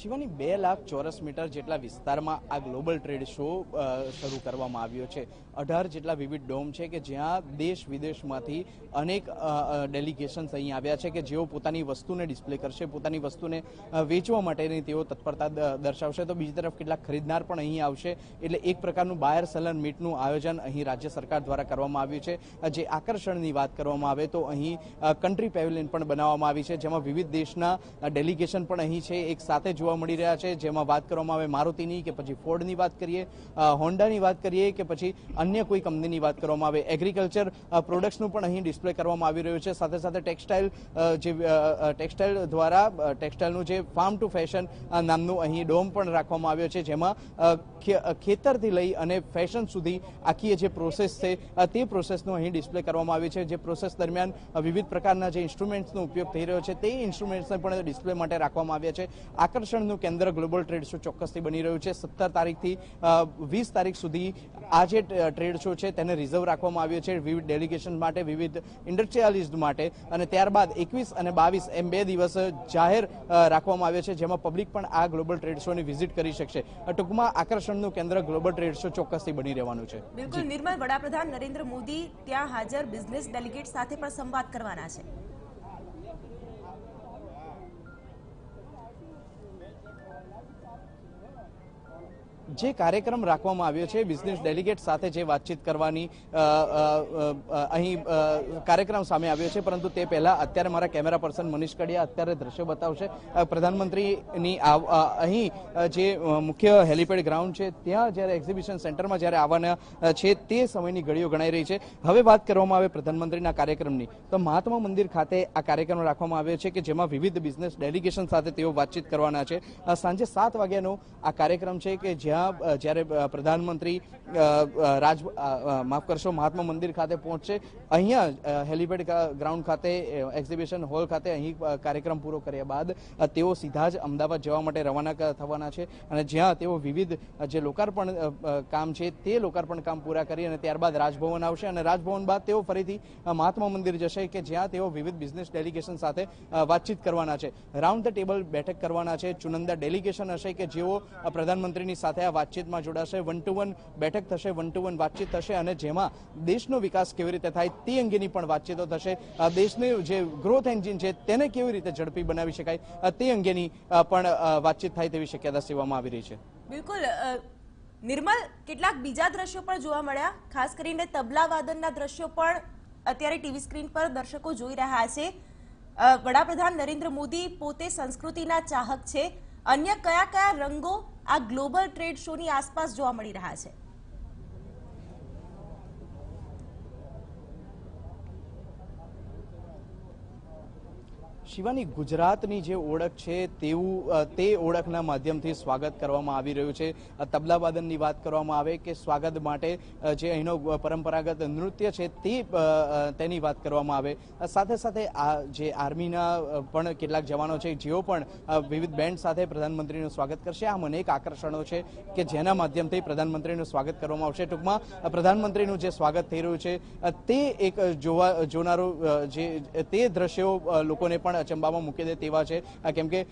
શિવાની 2 લાખ ચોરસ મીટર જેટલા વિસ્તારમાં આ ગ્લોબલ ટ્રેડ શો શરૂ કરવામાં આવ્યો છે। 18 જેટલા વિવિધ ડોમ છે કે જ્યાં દેશ વિદેશમાંથી અનેક ડેલિગેશન્સ અહીં આવ્યા છે કે જેઓ પોતાની વસ્તુને ડિસ્પ્લે કરશે, પોતાની વસ્તુને વેચવા માટેની તેઓ તત્પરતા દર્શાવશે। તો બીજી તરફ કેટલાક ખરીદનાર પણ અહીં આવશે, એટલે એક પ્રકારનું બાયર સેલર મીટનું આયોજન અહીં રાજ્ય સરકાર દ્વારા કરવામાં આવ્યું છે। જે આકર્ષણની વાત કરવામાં આવે તો અહીં કન્ટ્રી પેવેલિયન પણ બનાવવામાં આવી છે, જેમાં વિવિધ દેશના ડેલિગેશન પણ અહીં છે, એક સાથે જોવા મળી રહ્યા છે। જેમાં વાત કરવામાં આવે મારુતિની કે પછી ફોર્ડની વાત કરીએ, હોન્ડાની વાત કરીએ કે પછી અન્ય કોઈ કંપનીની વાત કરવામાં આવે, એગ્રીકલ્ચર પ્રોડક્ટ્સનું પણ અહીં ડિસ્પ્લે કરવામાં આવી રહ્યું છે। સાથે સાથે ટેક્સટાઇલ દ્વારા ટેક્સટાઇલનું જે ફાર્મ ટુ ફેશન નામનું અહીં ડોમ પણ રાખવામાં આવ્યો છે, જેમાં ખેતરથી લઈ અને ફેશન સુધી આખી જે પ્રોસેસ છે તે પ્રોસેસનું અહીં ડિસ્પ્લે કરવામાં આવી છે। જે પ્રોસેસ દરમિયાન વિવિધ પ્રકારના જે ઇન્સ્ટ્રુમેન્ટ્સનો ઉપયોગ થઈ રહ્યો છે તે ઇન્સ્ટ્રુમેન્ટ્સને પણ ડિસ્પ્લે માટે રાખવામાં આવ્યા છે। આકર્ષણનું કેન્દ્ર ગ્લોબલ ટ્રેડ શો ચોક્કસથી બની રહ્યું છે। 17 તારીખથી 20 તારીખ સુધી આ જે ટ્રેડ શો છે તેને રિઝર્વ રાખવામાં આવ્યો છે વિવિધ ડેલિગેશન માટે, વિવિધ ઇન્ડસ્ટ્રીયાલિસ્ટ માટે, અને ત્યારબાદ 21 અને 22 એમ 2 દિવસ જાહેર રાખવામાં આવ્યો છે, જેમાં પબ્લિક પણ આ ગ્લોબલ ટ્રેડ શોની વિઝિટ કરી શકશે। ટૂંકમાં આકર્ષણનું કેન્દ્ર ગ્લોબલ ટ્રેડ શો ચોક્કસથી બની રહેવાનું છે। બિલકુલ નિર્મલ, વડાપ્રધાન નરેન્દ્ર મોદી ત્યાં હાજર બિઝનેસ ડેલિગેટ સાથે પણ સંવાદ કરવાના છે। જે કાર્યક્રમ રાખવામાં આવ્યો છે બિઝનેસ ડેલિગેટ સાથે જે વાતચીત કરવાની અહીં કાર્યક્રમ સામે આવ્યો છે, પરંતુ તે પહેલા અત્યારે મારા કેમેરા પર્સન મનીષ કડિયા અત્યારે દ્રશ્યો બતાવશે। પ્રધાનમંત્રીની અહીં જે મુખ્ય હેલિપેડ ગ્રાઉન્ડ છે ત્યાં જ્યારે એક્ઝિબિશન સેન્ટરમાં જ્યારે આવવાના છે તે સમયની ઘડીઓ ગણાઈ રહી છે। હવે વાત કરવામાં આવે પ્રધાનમંત્રીના કાર્યક્રમની, તો મહાત્મા મંદિર ખાતે આ કાર્યક્રમ રાખવામાં આવ્યો છે કે જેમાં વિવિધ બિઝનેસ ડેલિગેશન સાથે તેઓ વાતચીત કરવાના છે। સાંજે 7 વાગ્યાનો આ કાર્યક્રમ છે કે જ્યાં જ્યારે પ્રધાનમંત્રી માફ કરશો મહાત્મા મંદિર ખાતે પહોંચશે, અહીંયા હેલિપેડ ગ્રાઉન્ડ ખાતે એક્ઝિબિશન હોલ ખાતે અહીં કાર્યક્રમ પૂરો કર્યા બાદ તેઓ સીધા જ અમદાવાદ જવા માટે રવાના થવાના છે, અને જ્યાં તેઓ વિવિધ જે લોકાર્પણ કામ છે તે લોકાર્પણ કામ પૂરા કરી અને ત્યારબાદ રાજભવન આવશે, અને રાજભવન બાદ તેઓ ફરીથી મહાત્મા મંદિર જશે કે જ્યાં તેઓ વિવિધ બિઝનેસ ડેલિગેશન સાથે વાતચીત કરવાના છે, રાઉન્ડ ધ ટેબલ બેઠક કરવાના છે। ચુનંદા ડેલિગેશન હશે કે જેઓ પ્રધાનમંત્રીની સાથે આ વાતચીતમાં જોડાશે, 1-to-1 બેઠક થશે, 1-to-1 વાતચીત થશે, અને જેમાં દેશનો વિકાસ કેવી રીતે થાય તે અંગેની પણ વાતચીતો થશે। દેશનું જે ગ્રોથ એન્જિન છે તેને કેવી રીતે ઝડપી બનાવી શકાય તે અંગેની પણ વાતચીત થાય તેવી શક્યતા સેવામાં આવી રહી છે। બિલકુલ નિર્મલ, કેટલાક બીજા દ્રશ્યો પણ જોવા મળ્યા, ખાસ કરીને તબલા વાદનના દ્રશ્યો પણ અત્યારે ટીવી સ્ક્રીન પર દર્શકો જોઈ રહ્યા છે। વડાપ્રધાન નરેન્દ્ર મોદી પોતે સંસ્કૃતિના ચાહક છે, અન્ય કયા કયા રંગો આ ગ્લોબલ ટ્રેડ શોની આસપાસ જોવા મળી રહ્યા છે? શિવાની, ગુજરાતની જે ઓળખ છે તે ઓળખના માધ્યમથી સ્વાગત કરવામાં આવી રહ્યું છે। તબલા વાદનની વાત કરવામાં આવે કે સ્વાગત માટે જે અહીંનો પરંપરાગત નૃત્ય છે તેની વાત કરવામાં આવે, સાથે સાથે આ જે આર્મીના પણ કેટલાક જવાનો છે જેઓ પણ વિવિધ બેન્ડ સાથે પ્રધાનમંત્રીનું સ્વાગત કરશે। આમ અનેક આકર્ષણો છે કે જેના માધ્યમથી પ્રધાનમંત્રીનું સ્વાગત કરવામાં આવશે। ટૂંકમાં પ્રધાનમંત્રીનું જે સ્વાગત થઈ રહ્યું છે તે એક જોનારું તે દ્રશ્યો લોકોને પણ અચંબામાં મૂકી દે તેવા છે, કેમ કે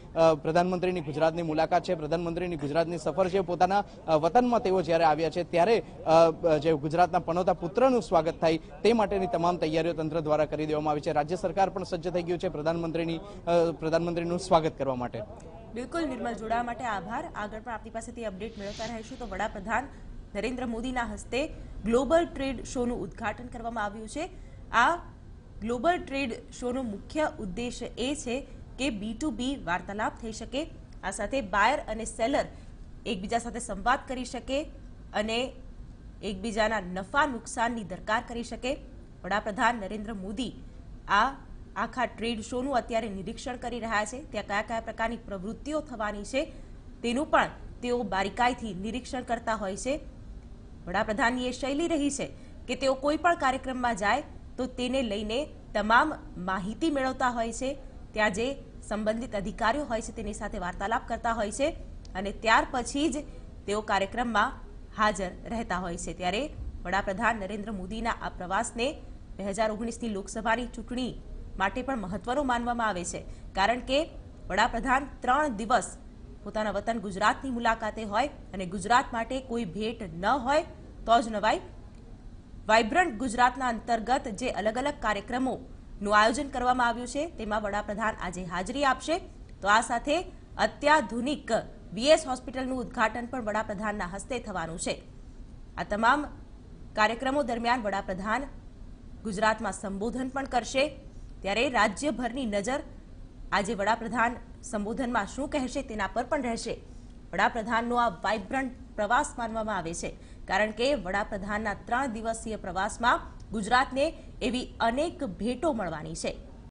પ્રધાનમંત્રીની ગુજરાતની મુલાકાત છે, પ્રધાનમંત્રીની ગુજરાતની સફર છે, પોતાના વતનમાં તેઓ જ્યારે આવ્યા છે ત્યારે જે ગુજરાતના પનોતા પુત્રનું સ્વાગત થાય તે માટેની તમામ તૈયારીઓ તંત્ર દ્વારા કરી દેવામાં આવી છે। રાજ્ય સરકાર પણ સજ્જ થઈ ગયું છે પ્રધાનમંત્રીનું સ્વાગત કરવા માટે। બિલકુલ નિર્મલ, જોડાવા માટે આભાર। આગળ પણ આપની પાસેથી અપડેટ મેળવતા રહીશું। તો વડાપ્રધાન નરેન્દ્ર મોદીના હસ્તે ગ્લોબલ ટ્રેડ શોનું ઉદ્ઘાટન કરવામાં આવ્યું છે। આ ગ્લોબલ ટ્રેડ શોનો મુખ્ય ઉદ્દેશ એ છે કે B2B વાર્તાલાપ થઈ શકે, આ સાથે બાયર અને સેલર એકબીજા સાથે સંવાદ કરી શકે અને એકબીજાના નફા નુકસાનની દરકાર કરી શકે। વડાપ્રધાન નરેન્દ્ર મોદી આ આખા ટ્રેડ શોનું અત્યારે નિરીક્ષણ કરી રહ્યા છે, ત્યાં કયા કયા પ્રકારની પ્રવૃત્તિઓ થવાની છે તેનું પણ તેઓ બારીકાઈથી નિરીક્ષણ કરતા હોય છે। વડાપ્રધાનની એ શૈલી રહી છે કે તેઓ કોઈ પણ કાર્યક્રમમાં જાય તો તેને લઈને તમામ માહિતી મેળવતા હોય છે, ત્યાં જે સંબંધિત અધિકારીઓ હોય છે તેની સાથે વાર્તાલાપ કરતા હોય છે, અને ત્યાર પછી જ તેઓ કાર્યક્રમમાં હાજર રહેતા હોય છે। ત્યારે વડાપ્રધાન નરેન્દ્ર મોદીના આ પ્રવાસને 2019ની લોકસભાની ચૂંટણી માટે પણ મહત્વનો માનવામાં આવે છે, કારણ કે વડાપ્રધાન 3 દિવસ પોતાના વતન ગુજરાતની મુલાકાતે હોય અને ગુજરાત માટે કોઈ ભેટ ન હોય તો જ નવાય. વાઇબ્રન્ટ ગુજરાતના અંતર્ગત જે અલગ અલગ કાર્યક્રમોનું આયોજન કરવામાં આવ્યું છે તેમાં વડાપ્રધાન આજે હાજરી આપશે. તો આ સાથે અત્યાધુનિક વીએસ હોસ્પિટલનું ઉદ્ઘાટન પણ વડાપ્રધાનના હસ્તે થવાનું છે. આ તમામ કાર્યક્રમો દરમિયાન વડાપ્રધાન ગુજરાતમાં સંબોધન પણ કરશે. ત્યારે રાજ્યભરની નજર આજે વડાપ્રધાન સંબોધનમાં શું કહેશે તેના પર પણ રહેશે. વડાપ્રધાનનો આ વાઇબ્રન્ટ પ્રવાસ માનવામાં આવે છે, કારણ કે વડાપ્રધાનના 3 દિવસીય પ્રવાસમાં ગુજરાતને એવી અનેક ભેટો મળવાની છે.